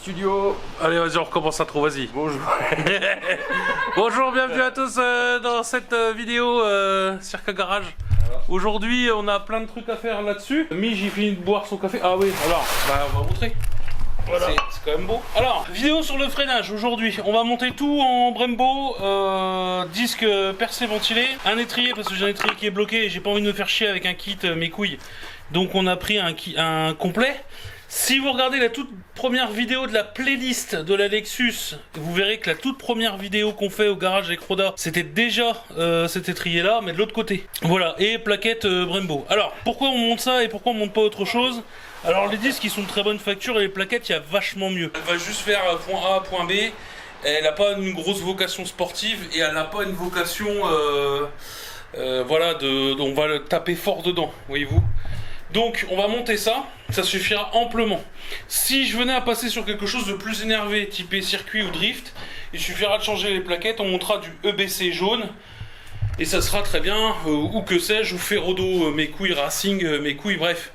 Studio. Allez, vas-y, on recommence à trop, vas-y. Bonjour. Bonjour, bienvenue à tous dans cette vidéo Circa Garage. Aujourd'hui, on a plein de trucs à faire là-dessus. Mich, j'ai fini de boire son café. Ah oui, alors, bah, on va montrer. Voilà. C'est quand même beau. Alors, vidéo sur le freinage aujourd'hui. On va monter tout en Brembo, disque percé ventilé, un étrier parce que j'ai un étrier qui est bloqué et j'ai pas envie de me faire chier avec un kit mes couilles. Donc on a pris un complet. Si vous regardez la toute première vidéo de la playlist de la Lexus, vous verrez que la toute première vidéo qu'on fait au garage avec Roda, c'était déjà cet étrier là, mais de l'autre côté. Voilà, et plaquette Brembo. Alors, pourquoi on monte ça et pourquoi on monte pas autre chose? Alors les disques ils sont de très bonne facture et les plaquettes il y a vachement mieux. Elle va juste faire point A, point B. Elle n'a pas une grosse vocation sportive et elle n'a pas une vocation voilà, on va le taper fort dedans, voyez-vous. Donc on va monter ça, ça suffira amplement. Si je venais à passer sur quelque chose de plus énervé, typé circuit ou drift, il suffira de changer les plaquettes, on montera du EBC jaune. Et ça sera très bien, ou que sais-je, ou Ferrodo, mes couilles racing, mes couilles, bref.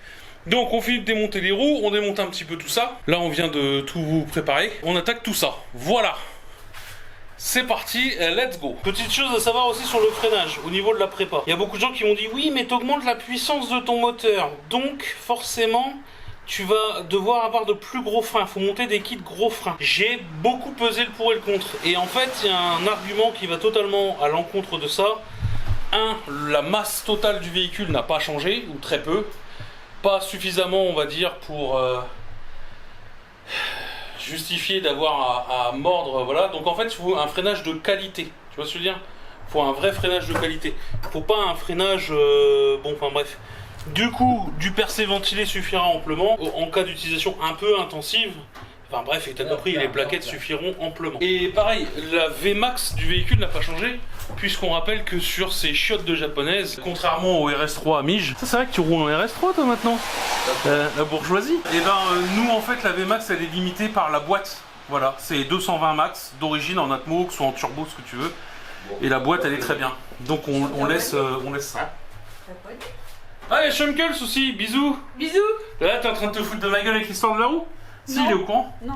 Donc on finit de démonter les roues, on démonte un petit peu tout ça. Là on vient de tout vous préparer. On attaque tout ça. Voilà. C'est parti, let's go. Petite chose à savoir aussi sur le freinage, au niveau de la prépa. Il y a beaucoup de gens qui m'ont dit oui mais t'augmentes la puissance de ton moteur. Donc forcément tu vas devoir avoir de plus gros freins. Il faut monter des kits gros freins. J'ai beaucoup pesé le pour et le contre. Et en fait il y a un argument qui va totalement à l'encontre de ça. La masse totale du véhicule n'a pas changé, ou très peu. Pas suffisamment on va dire pour justifier d'avoir à mordre, voilà. Donc en fait il faut un freinage de qualité, tu vois ce que je veux dire. Il faut un vrai freinage de qualité, faut pas un freinage bon, enfin bref. Du coup du percé ventilé suffira amplement en cas d'utilisation un peu intensive. Enfin bref, et t'as compris, les plaquettes suffiront amplement. Et pareil, la Vmax du véhicule n'a pas changé, puisqu'on rappelle que sur ces chiottes de japonaises, contrairement au RS3 à Mij, ça c'est vrai que tu roules en RS3 toi maintenant, la bourgeoisie. Et ben nous en fait la Vmax elle est limitée par la boîte, voilà, c'est 220 max d'origine en Atmo, soit en turbo, ce que tu veux, et la boîte elle est très bien, donc on laisse ça. Ah, il y a Shumkels aussi, bisous. Bisous. Là t'es en train de te foutre de ma gueule avec l'histoire de la roue? Si, il est au courant. Non.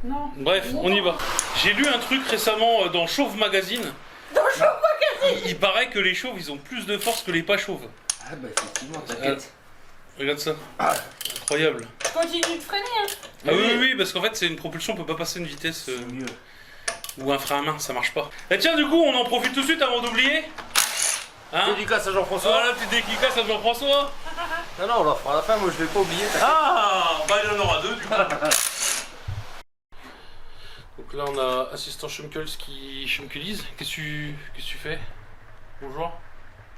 Non. Bref, on y va. J'ai lu un truc récemment dans Chauve Magazine. Dans Chauve Magazine. Il paraît que les chauves, ils ont plus de force que les pas chauves. Ah bah effectivement, t'inquiète. Regarde ça. Incroyable. Continue de freiner, hein. Ah oui, parce qu'en fait, c'est une propulsion, on peut pas passer une vitesse mieux. ou un frein à main, ça marche pas. Et tiens, du coup, on en profite tout de suite avant d'oublier. Hein? Dédicace à Jean-François. Voilà, petite dédicace à Jean-François. Non, on la fera à la fin, moi je vais pas oublier. Ah, bah il y en aura deux du coup. Donc là on a assistant Shumkels qui chumculise. Qu'est-ce que tu fais? Bonjour.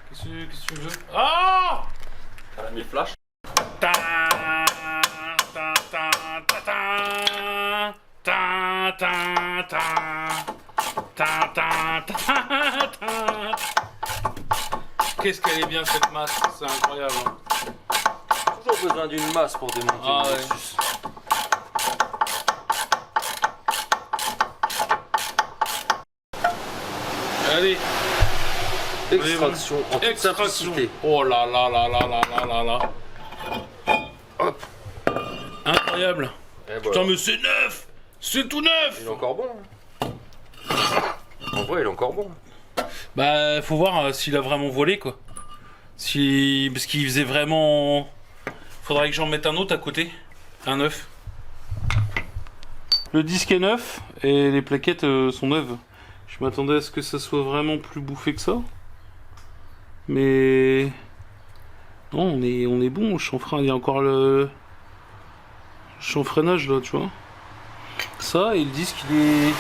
Qu'est-ce que tu veux? Ah! Elle a mis le flash. Ta ta ta ta ta ta ta ta ta ta ta. Qu'est-ce qu'elle est bien cette masse, c'est incroyable. Toujours besoin d'une masse pour démonter une Lexus. Allez. Extraction en toute simplicité. Oh là là là là là là là là. Hop. Incroyable. Et Putain mais c'est neuf. C'est tout neuf. Il est encore bon. En vrai il est encore bon. Bah faut voir s'il a vraiment volé quoi. Si... Parce qu'il faisait vraiment... Faudrait que j'en mette un autre à côté. Un neuf. Le disque est neuf et les plaquettes sont neuves. Je m'attendais à ce que ça soit vraiment plus bouffé que ça. Mais... Non, on est bon. Il y a encore le chanfreinage là, tu vois. Ça et le disque il est...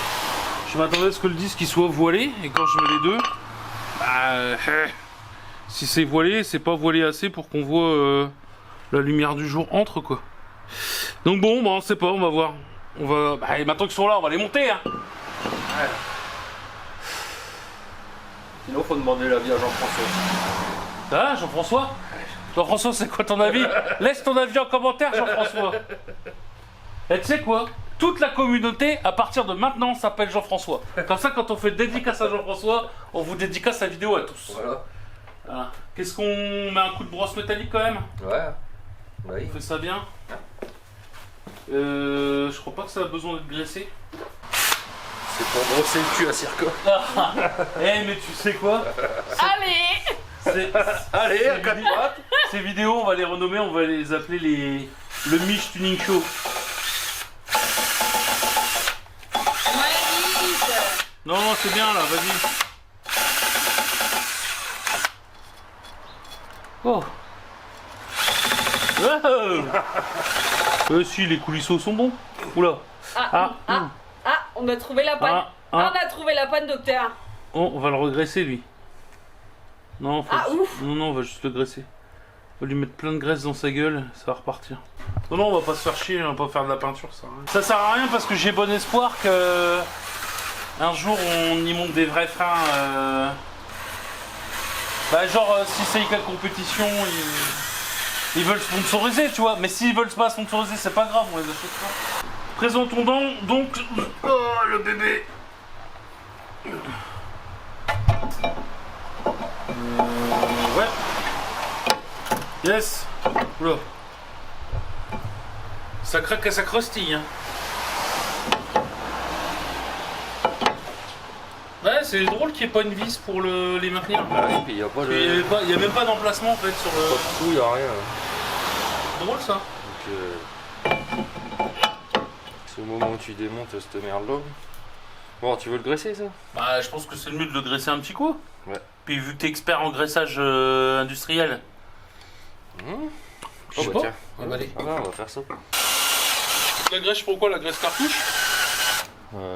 Je m'attendais à ce que le disque il soit voilé et quand je mets les deux... Bah... Si c'est voilé, c'est pas voilé assez pour qu'on voit la lumière du jour entre quoi. Donc bon, bah on sait pas, on va voir. On va... Bah, maintenant qu'ils sont là, on va les monter hein. Ouais. Sinon faut demander l'avis à Jean-François. Ah Jean-François? Jean-François c'est quoi ton avis? Laisse ton avis en commentaire Jean-François. Et tu sais quoi? Toute la communauté à partir de maintenant s'appelle Jean-François. Comme ça quand on fait dédicace à Jean-François, on vous dédicace la vidéo à tous. Voilà. Voilà. Qu'est-ce qu'on... met un coup de brosse métallique quand même? Ouais. Oui. On fait ça bien. Je crois pas que ça a besoin d'être graissé. C'est pour brosser le cul à Circo. Eh mais tu sais quoi? Allez. Allez, à 4 pattes. Ces vidéos, on va les renommer, on va les appeler le Mich Tuning Show. Non, non, c'est bien là, vas-y. Oh. Si, les coulisseaux sont bons. Oula. On a trouvé la panne. On a trouvé la panne, docteur. Oh, on va le regresser lui. Non, ouf. Non, on va juste le graisser. On va lui mettre plein de graisse dans sa gueule, ça va repartir. Non, non, on va pas se faire chier, on va pas faire de la peinture, ça. Ça sert à rien parce que j'ai bon espoir que un jour on y monte des vrais freins. Bah, genre, si c'est quelle compétition, ils veulent sponsoriser, tu vois. Mais s'ils veulent pas sponsoriser, c'est pas grave, on les achètera. Présentons donc le bébé. Ouais. Yes. Oula. Ça craque et ça croustille. Hein. Ouais, c'est drôle qu'il n'y ait pas une vis pour les maintenir. Ah oui, puis il n'y a pas de. Il n'y a même pas d'emplacement en fait sur le. Pas de trou, il n'y a rien. Drôle ça. Donc, c'est au moment où tu démontes cette merde là. Bon, tu veux le graisser ça? Bah, je pense que c'est le mieux de le graisser un petit coup. Ouais. Puis vu que t'es expert en graissage industriel. Je sais bah pas. tiens. Ah, bah, allez. Ah bah, on va faire ça. La graisse, pourquoi la graisse cartouche?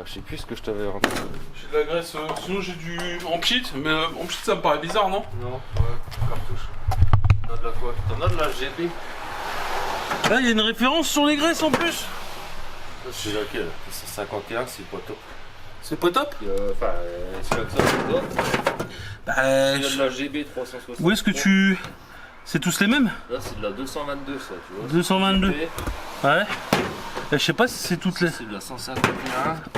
Je sais plus ce que je t'avais rendu. J'ai de la graisse, sinon j'ai du en pchit, mais en pchit ça me paraît bizarre, non? Non, ouais, cartouche. T'en as de la quoi? T'en as de la GB? Là, il y a une référence sur les graisses en plus. C'est laquelle? 151, c'est pas top. C'est pas top? Enfin, c'est là que ça, c'est top. Bah, Il y a de la GB 360. où est-ce que tu... C'est tous les mêmes? Là, c'est de la 222, ça, tu vois. 222. Et Ouais. Je sais pas si c'est toutes les... c'est de la 151.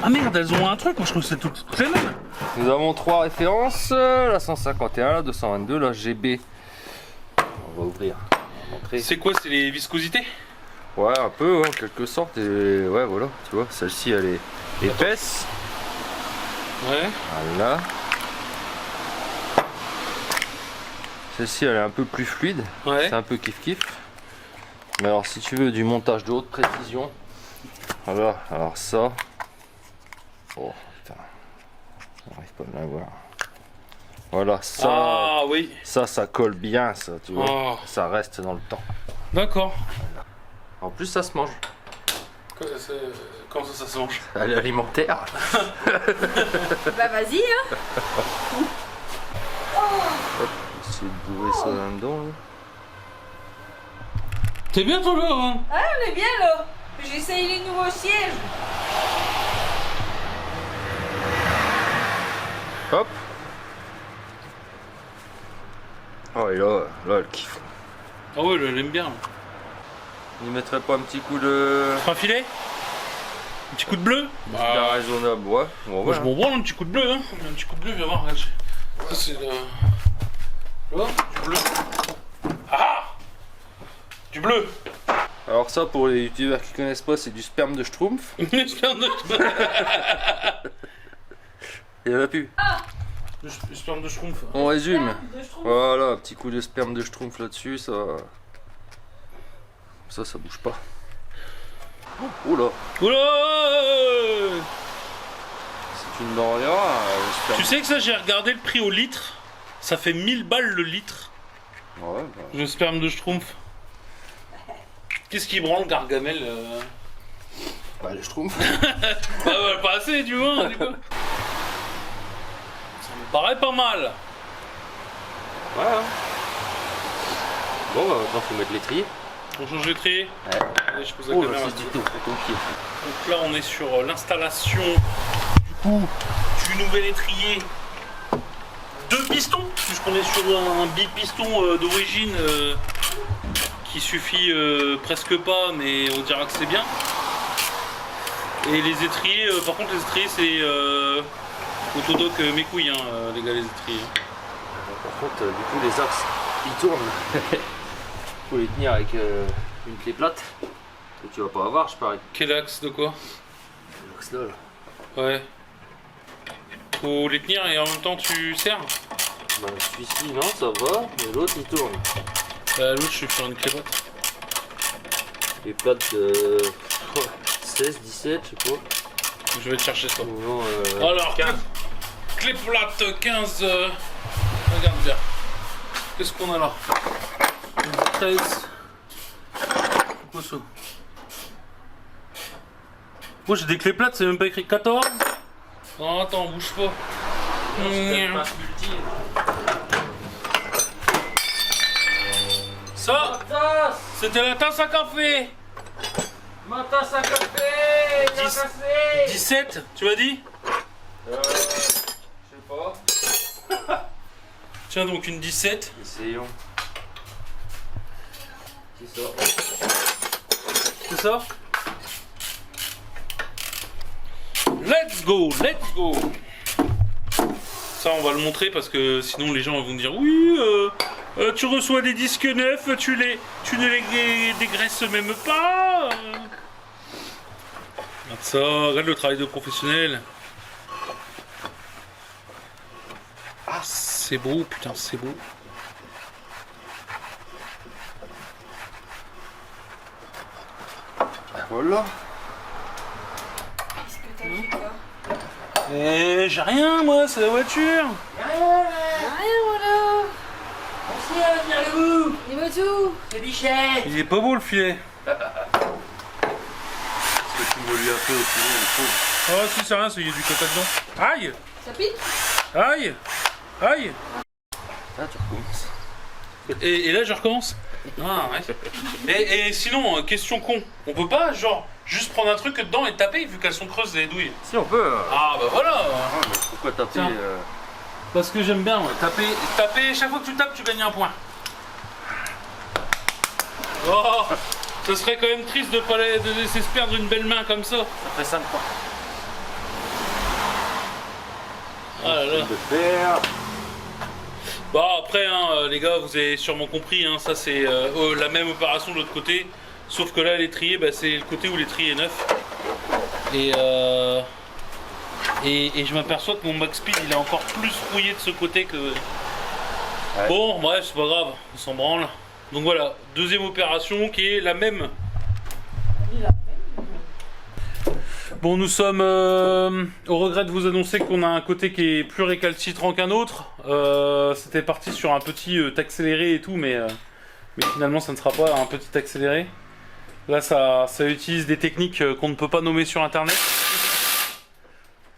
Ah merde, elles ont un truc, moi je trouve que c'est toutes les mêmes. Nous avons 3 références, la 151, la 222, la GB. On va ouvrir. On va montrer. C'est quoi, c'est les viscosités? Ouais, un peu, ouais, en quelque sorte. Et ouais, voilà, tu vois, celle-ci, elle est épaisse. Ouais. Voilà. Celle-ci, elle est un peu plus fluide. Ouais. C'est un peu kiff-kiff. Mais alors, si tu veux du montage de haute précision, voilà, alors ça. Oh putain, j'arrive pas à la voir. Voilà, ça. Ah oui. Ça colle bien, ça, tu vois. Oh. Ça reste dans le temps. D'accord. En plus, ça se mange. Comment ça se mange? Elle est alimentaire. Bah vas-y, hein. Essayer de bourrer ça là-dedans. Là. T'es bien toi là, hein? Ah, on est bien là. J'essaye les nouveaux sièges. Hop. Oh, et là, elle kiffe. Ah ouais, elle aime bien. Il mettrait pas un petit coup de. Un filet? Un petit coup de bleu? Bah, raisonnable, ouais. Bon, Moi voilà. je m'en branle un petit coup de bleu, hein. Un petit coup de bleu, viens voir, regarde. Ça c'est le... Tu vois? Du bleu. Ah! Du bleu! Alors, ça, pour les youtubeurs qui connaissent pas, c'est du sperme de schtroumpf. Sperme de... Il y en a plus. Le sperme de schtroumpf. On résume. De Schtroumpf. Voilà, un petit coup de sperme de schtroumpf là-dessus, ça. Ça bouge pas. Oula! Oula! Si tu me l'enverras, Tu sais que ça, j'ai regardé le prix au litre. Ça fait 1000 balles le litre. Ouais, bah. Le sperme de schtroumpf. Qu'est-ce qui branle Gargamel Bah, le schtroumpf. Bah, pas assez, du moins, du coup. Ça me paraît pas mal. Ouais. Bon, bah, maintenant, faut mettre l'étrier. On change l'étrier. Ouais. Allez, je pose la Oh, caméra. là, c'est du tout, ton pied. Donc là, on est sur l'installation du coup du nouvel étrier. 2 pistons, puisqu'on est sur un bipiston d'origine qui suffit presque pas, mais on dira que c'est bien. Et les étriers, par contre, les étriers, c'est autodoc mes couilles, hein, les gars, les étriers. Par contre, du coup, les axes, ils tournent. Faut les tenir avec une clé plate. que tu vas pas avoir, je parie. Quel axe de quoi? L'axe là, là. Ouais. Faut les tenir et en même temps tu serres? Bah, celui-ci, non, ça va, mais l'autre il tourne. Bah, l'autre, je suis sur une clépote. Les plates de 16, 17, je sais pas. Je vais te chercher ça. Non, Alors, 15. Clé plate 15. Regarde bien. Qu'est-ce qu'on a là? 13. Quoi ça? Moi j'ai des clés plates, c'est même pas écrit 14. Non, attends, bouge pas. Ça, c'était la tasse à café. ma tasse à café, 17, tu m'as dit? Je sais pas. Tiens donc une 17. Essayons. C'est ça. C'est ça? Let's go, let's go. Ça on va le montrer parce que sinon les gens vont dire oui, tu reçois des disques neufs, tu ne les dégraisses même pas. Regarde ça, regarde le travail de professionnel. Ah c'est beau, putain c'est beau. Voilà. Qu'est-ce que t'as vu quoi? J'ai rien moi, c'est la voiture. Rien voilà. Dis-moi tout. Il est pas beau le filet. Ce que tu me lui as fait au final, le pauvre. Oh si c'est rien, il y a du caca dedans. Aïe. Ça pique? Aïe. Aïe. Ah, tu recommences. Et là je recommence. Ah ouais. Et sinon, question con, on peut pas genre juste prendre un truc dedans et taper vu qu'elles sont creuses les douilles. Si, on peut. Ah bah voilà. Mais pourquoi taper Tiens. Parce que j'aime bien, ouais. Taper, chaque fois que tu tapes, tu gagnes un point. Oh, ce serait quand même triste de pas de laisser se perdre une belle main comme ça. Ça fait 5 points. Ah là là. De faire. Bon après hein, les gars vous avez sûrement compris hein, ça c'est la même opération de l'autre côté. Sauf que là l'étrier bah, c'est le côté où l'étrier est neuf. Et je m'aperçois que mon max speed il est encore plus rouillé de ce côté que... Ouais. Bon bref c'est pas grave, on s'en branle. Donc voilà, deuxième opération qui est la même. Bon, nous sommes au regret de vous annoncer qu'on a un côté qui est plus récalcitrant qu'un autre. C'était parti sur un petit accéléré et tout, mais finalement ça ne sera pas un petit accéléré. Là, ça utilise des techniques qu'on ne peut pas nommer sur internet.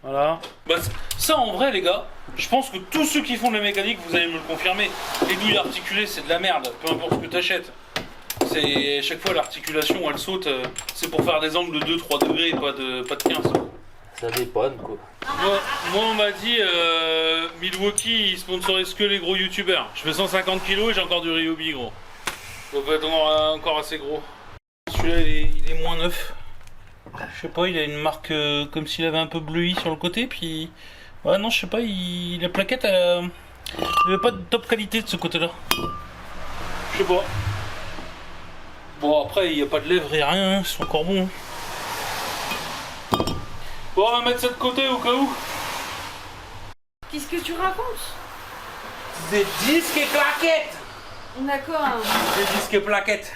Voilà. Bah, ça en vrai, les gars, je pense que tous ceux qui font de la mécanique, vous allez me le confirmer. Les douilles articulées, c'est de la merde, peu importe ce que tu achètes. C'est chaque fois l'articulation elle saute, c'est pour faire des angles de 2-3 degrés, pas de 15. Ça dépanne quoi. Moi on m'a dit Milwaukee il sponsorise que les gros youtubeurs. Je fais 150 kg et j'ai encore du Ryobi gros. Ça peut être encore assez gros. Celui-là il est moins neuf. Je sais pas, il a une marque comme s'il avait un peu bleui sur le côté puis... Ouais non je sais pas, la plaquette elle avait pas de top qualité de ce côté là. Je sais pas. Bon après il n'y a pas de lèvres et rien, c'est encore bon. Bon on va mettre ça de côté au cas où. Qu'est-ce que tu racontes? Des disques et plaquettes. D'accord. Hein. Des disques et plaquettes.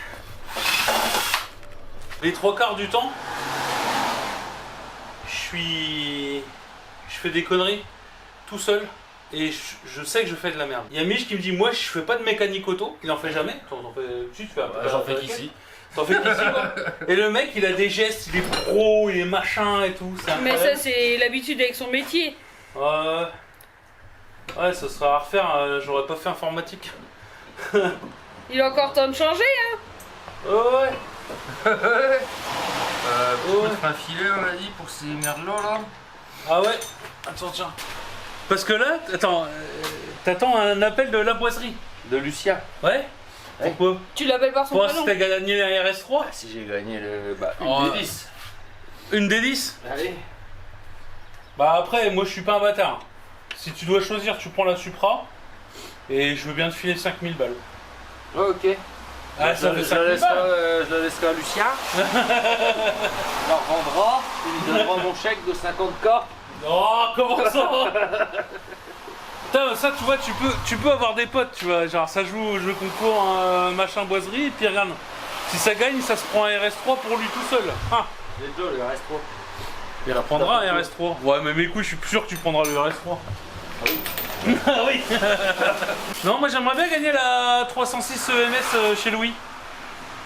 Les 3/4 du temps, je fais des conneries tout seul. Et je sais que je fais de la merde. Il y a Mich qui me dit moi je fais pas de mécanique auto, il en fait jamais. T'en fais, tu fais un peu. J'en fais qu'ici. T'en fais qu'ici quoi. Et le mec il a des gestes, il est pro, il est machin et tout. Mais ça c'est l'habitude avec son métier. Ouais, ça sera à refaire, j'aurais pas fait informatique. Il a encore temps de changer hein. Ouais. Faut mettre un filet on a dit pour ces merdes là. Ah ouais. Attends tiens. Parce que là, attends, t'attends un appel de la boiserie. De Lucia. Ouais. Pourquoi? Tu l'appelles par son Pour voir prénom. si t'as gagné la RS3. Ah, si j'ai gagné le. Bah, Oh, une des 10. Une des 10. Allez. Bah après, moi je suis pas un bâtard. Si tu dois choisir, tu prends la Supra. Et je veux bien te filer 5000 balles. Ouais, ok. Ah, ça fait 50 balles. Je la laisserai à Lucien. Il la revendra. Il me donnera mon chèque de 50K. Oh, comment ça? Putain, ça tu vois, tu peux avoir des potes, tu vois, genre ça joue au jeu concours, machin boiserie, et puis regarde, si ça gagne, ça se prend un RS3 pour lui tout seul. Ah. J'ai déjà le RS3. Il reprendra un RS3. Ouais, mais mes couilles, je suis sûr que tu prendras le RS3. Ah oui. Ah oui. Non, moi j'aimerais bien gagner la 306 EMS chez Louis.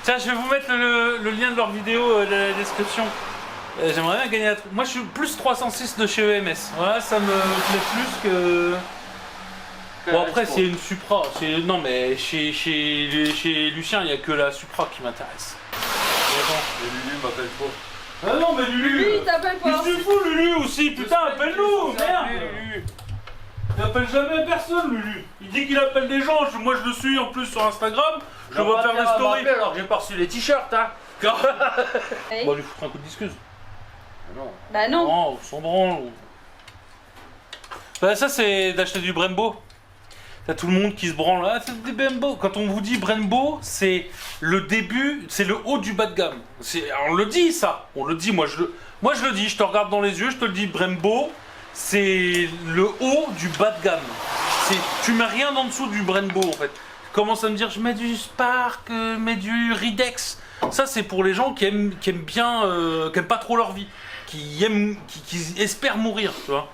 Tiens, je vais vous mettre le lien de leur vidéo dans la description. J'aimerais bien gagner la... Moi je suis plus 306 de chez EMS. Ouais, ça me plaît plus que... Bon après c'est une Supra. Non mais chez Lucien il n'y a que la Supra qui m'intéresse. Et Lulu m'appelle pas. Ah non mais Lulu. Lui, il t'appelle pas. Qu'est-ce que tu fous Lulu aussi? Putain, appelle-nous. Merde. Lulu. Il appelle jamais personne Lulu. Il dit qu'il appelle des gens. Moi je le suis en plus sur Instagram. Je vois faire des stories. Alors que j'ai pas reçu les t-shirts hein. On va lui foutre un coup de discuse. Non. Bah non. Non, on s'en branle. Bah ça c'est d'acheter du Brembo. T'as tout le monde qui se branle là, c'est des Brembo. Quand on vous dit Brembo, c'est le début, c'est le haut du bas de gamme. On le dit ça, on le dit, moi je le dis, je te regarde dans les yeux, je te le dis, Brembo, c'est le haut du bas de gamme. Tu mets rien en dessous du Brembo en fait. Commence à me dire je mets du Spark, je mets du Ridex. Ça c'est pour les gens qui aiment bien, qui aiment pas trop leur vie, qui espèrent mourir, tu vois.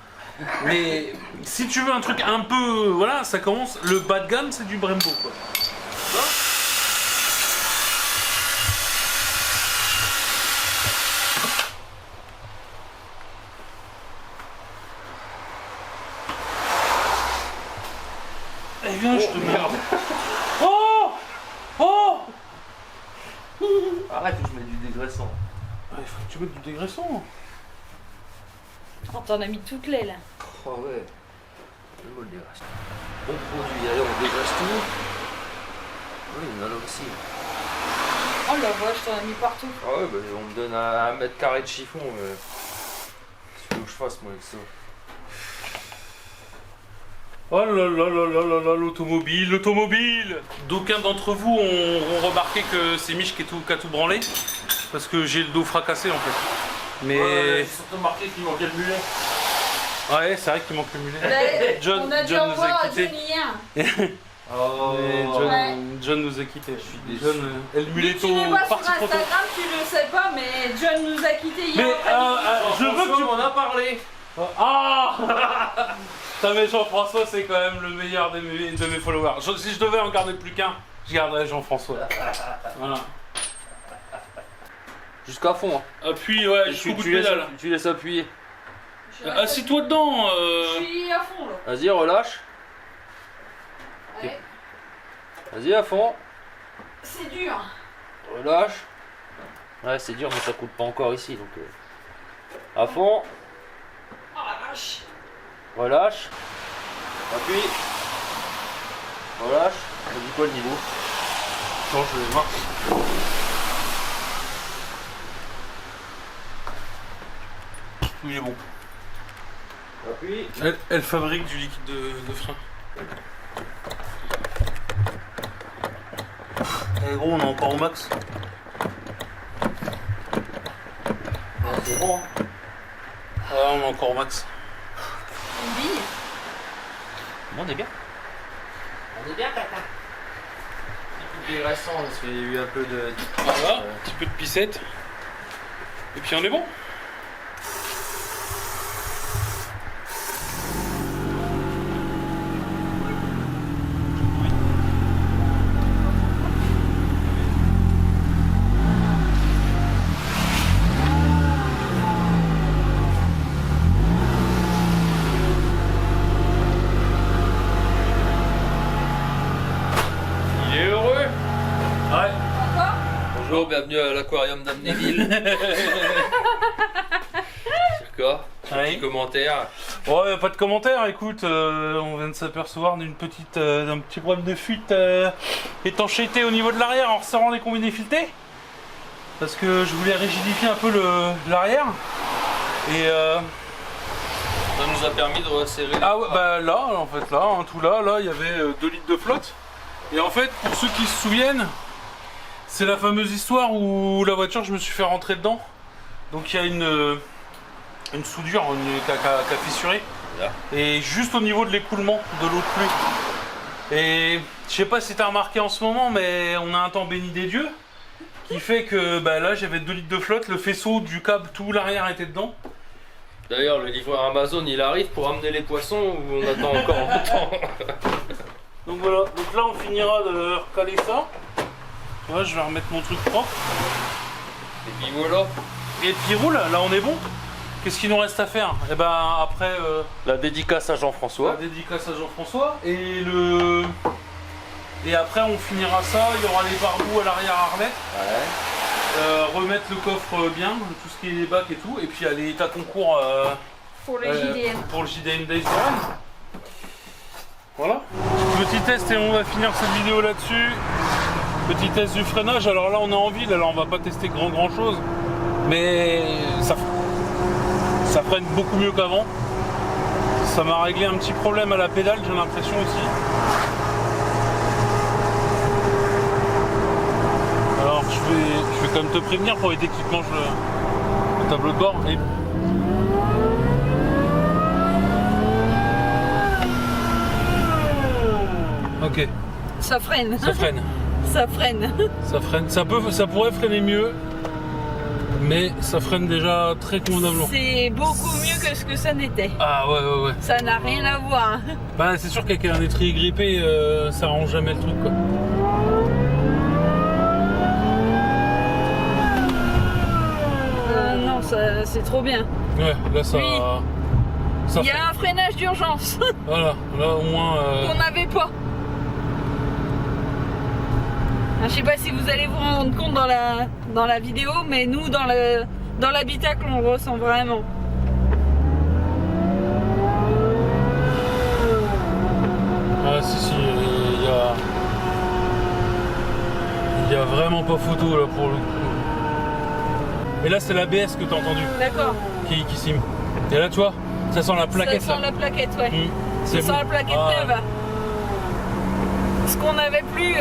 Mais si tu veux un truc un peu, voilà, ça commence, le bas de gamme c'est du Brembo quoi. Eh viens, je te merde. Oh. Arrête ou je mets du dégraissant. Il faut que tu mettes du dégraissant. Oh, t'en as mis toutes les là. Oh ouais. Le mot le dégraisse. Bon produit, allez on dégraisse tout. Oui, il y en a là aussi. Oh la vache, t'en as mis partout. Ah ouais, bah on me donne un mètre carré de chiffon. Qu'est-ce que je fasse moi avec ça? Oh là là là là là là, l'automobile. D'aucuns d'entre vous ont remarqué que c'est Mich qui a tout branlé. Parce que j'ai le dos fracassé en fait. Mais... j'ai surtout remarqué qu'il manquait le mulet. Ouais, c'est vrai qu'il manque le mulet. Bah, John on a dû nous a envoyer quittés. Oh, John nous a quittés. Je suis déçu. Et le muletto Tu les vois sur parti trop tôt. Instagram, tu le sais pas, mais John nous a quittés hier. Mais je veux que tu m'en as parlé. Ah. Putain mais Jean-François c'est quand même le meilleur de mes followers. Si je devais en garder plus qu'un, je garderais Jean-François. Voilà. Jusqu'à fond. Hein. Appuie, ouais, jusqu'au bout de pédale. Tu laisses appuyer. Assis-toi dedans. Je suis à fond là. Vas-y, relâche. Ouais. Vas-y, à fond. C'est dur. Relâche. Ouais, c'est dur, mais ça coule pas encore ici. Donc, à fond. Oh la vache. Relâche. Appuie. Relâche. Ça dit quoi le niveau? Attends, je vais voir. Il est bon. Appuie. Elle fabrique du liquide de frein. Et gros, on est encore au max. C'est bon. Hein. Ouais, on est encore au max. Une bille. Bon, on est bien. On est bien, tata. Il est récent parce qu'il y a eu un peu de. Voilà, un petit peu de pissette. Et puis on est bon. Bonjour, bienvenue à l'aquarium d'Amnéville. D'accord. Petit commentaire. Ouais, pas de commentaire, écoute, on vient de s'apercevoir d'un petit problème de fuite étanchéité au niveau de l'arrière en resserrant les combinés filetés. Parce que je voulais rigidifier un peu l'arrière. Et ça nous a permis de resserrer. Ah ouais, bah là, en fait, là, hein, tout là, il y avait 2 litres de flotte. Et en fait, pour ceux qui se souviennent, C'est la fameuse histoire où la voiture, je me suis fait rentrer dedans. Donc il y a une soudure qui a fissuré. Là. Et juste au niveau de l'écoulement de l'eau de pluie. Et je sais pas si tu as remarqué en ce moment, mais on a un temps béni des dieux. Qui fait que là j'avais 2 litres de flotte, le faisceau du câble, tout l'arrière était dedans. D'ailleurs, le livreur Amazon il arrive pour amener les poissons ou on attend encore longtemps? Donc voilà, donc là on finira de recaler ça. Tu vois, je vais remettre mon truc propre. Et puis voilà. Et puis roule, là on est bon. Qu'est-ce qu'il nous reste à faire? Et ben après La dédicace à Jean-François. la dédicace à Jean-François et après on finira ça, il y aura les barbous à l'arrière à remettre. Ouais. Remettre le coffre bien, tout ce qui est les bacs et tout, et puis aller à concours Pour le JDM. pour le JDM Days Run. Voilà. Petit test et on va finir cette vidéo là-dessus. Petit test du freinage. Alors là on est en ville, alors on va pas tester grand chose, mais ça freine beaucoup mieux qu'avant. Ça m'a réglé un petit problème à la pédale, j'ai l'impression aussi. Alors je vais quand même te prévenir pour éviter que tu te manges le tableau de bord. Et... Ok, Ça freine. ça freine. Ça freine. Ça freine. Ça pourrait freiner mieux, mais ça freine déjà très convenablement. C'est beaucoup mieux que ce que ça n'était. Ah ouais. Ça n'a rien à voir. Bah c'est sûr qu'avec un étrier grippé, ça arrange jamais le truc quoi. Non, c'est trop bien. Ouais, là ça. Oui. Ça Il y a un freinage d'urgence Voilà, là au moins. qu'on n'avait pas. Je sais pas si vous allez vous rendre compte dans la vidéo, mais nous dans l'habitacle on le ressent vraiment. Ah si, il y a vraiment pas photo là pour le coup. Et là c'est l'ABS que t'as entendu D'accord. qui sim. Et là tu vois, ça sent la plaquette Ça sent là. la plaquette, ouais. C'est Ça sent bon. la plaquette Ah, neuve. Ce qu'on n'avait plus.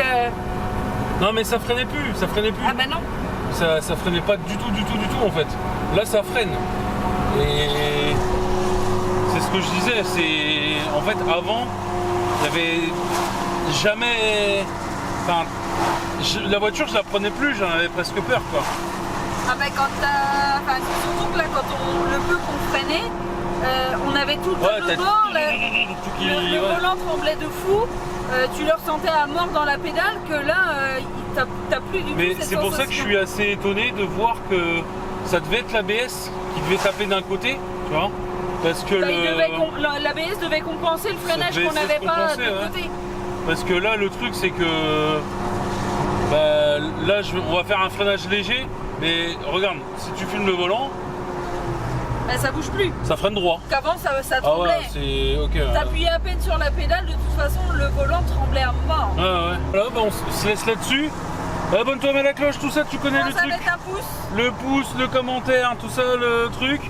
Non mais ça freinait plus. Ah bah non. Ça freinait pas du tout en fait. Là ça freine. Et c'est ce que je disais, c'est en fait avant il y avait jamais. Enfin la voiture je la prenais plus, j'en avais presque peur quoi. Ah bah quand enfin, surtout que là quand le peu qu'on freinait, on avait tout le tableau de bord, le volant tremblait de fou, tu le ressentais à mort dans la pédale que là t'as plus du tout Mais cette c'est pour ça que je suis assez étonné de voir que ça devait être l'ABS qui devait taper d'un côté, tu vois. Parce que l'ABS devait compenser le freinage qu'on n'avait pas de l'autre côté. Parce que là le truc c'est que là on va faire un freinage léger, mais regarde, si tu filmes le volant, Bah, ça bouge plus. ça freine droit. Qu'avant ça Ah tremblait. ouais, c'est ok. T'appuyais à peine sur la pédale, de toute façon le volant tremblait à mort. Ouais. Voilà, on se laisse là-dessus. Abonne-toi, mets la cloche, tout ça, tu connais le Commence à truc. mettre un pouce. Le pouce, le commentaire, tout ça, le truc.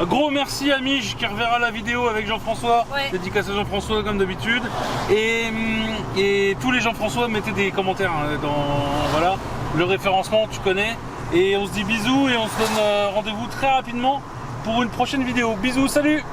Un gros merci à Mich qui reverra la vidéo avec Jean-François. Ouais. Dédicace à Jean-François comme d'habitude. Et tous les Jean-François, mettez des commentaires dans voilà, le référencement, tu connais. Et on se dit bisous et on se donne rendez-vous très rapidement pour une prochaine vidéo. Bisous, salut!